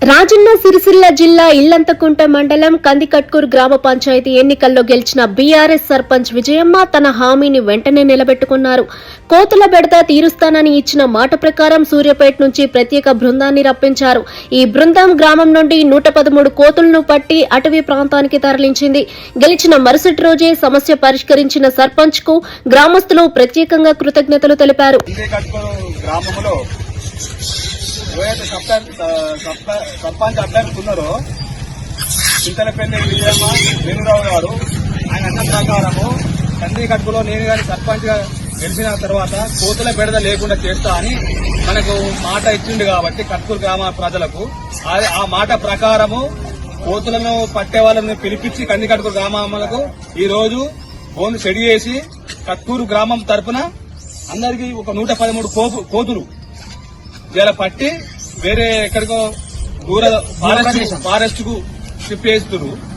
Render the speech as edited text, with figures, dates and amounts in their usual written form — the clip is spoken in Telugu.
రాజన్న సిరిసిల్ల జిల్లా ఇల్లంతకుంట మండలం కందికట్కూరు గ్రామ పంచాయతీ ఎన్నికల్లో గెలిచిన బీఆర్ఎస్ సర్పంచ్ విజయమ్మ తన హామీని వెంటనే నిలబెట్టుకున్నారు. కోతుల బెడద తీరుస్తానని ఇచ్చిన మాట ప్రకారం సూర్యాపేట నుంచి ప్రత్యేక బృందాన్ని రప్పించారు. ఈ బృందం గ్రామం నుండి 113 కోతులను పట్టి అటవీ ప్రాంతానికి తరలించింది. గెలిచిన మరుసటి రోజే సమస్య పరిష్కరించిన సర్పంచ్ కు గ్రామస్తులు ప్రత్యేకంగా కృతజ్ఞతలు తెలిపారు. ఏవైతే సర్పంచ్ అభ్యర్థి ఉన్నారో చింతలపల్లి విజయమ్మ వేణురావు గారు ఆయన అన్న ప్రకారము కందికట్టులో నేను కానీ సర్పంచ్ గా గెలిచిన తర్వాత కోతుల బెడద లేకుండా చేస్తా అని మనకు మాట ఇచ్చిండు కాబట్టి కట్కూరు గ్రామ ప్రజలకు ఆ మాట ప్రకారము కోతులను పట్టే వాళ్ళని పిలిపించి కందికట్కూరు గ్రామాలకు ఈ రోజు ఫోన్ సెడి చేసి కట్కూరు గ్రామం తరఫున అందరికీ ఒక 113 కోతులు ఇలా పట్టి వేరే ఎక్కడికో దూర ఫారెస్ట్ కు షిఫ్ట్ చేస్తున్నారు.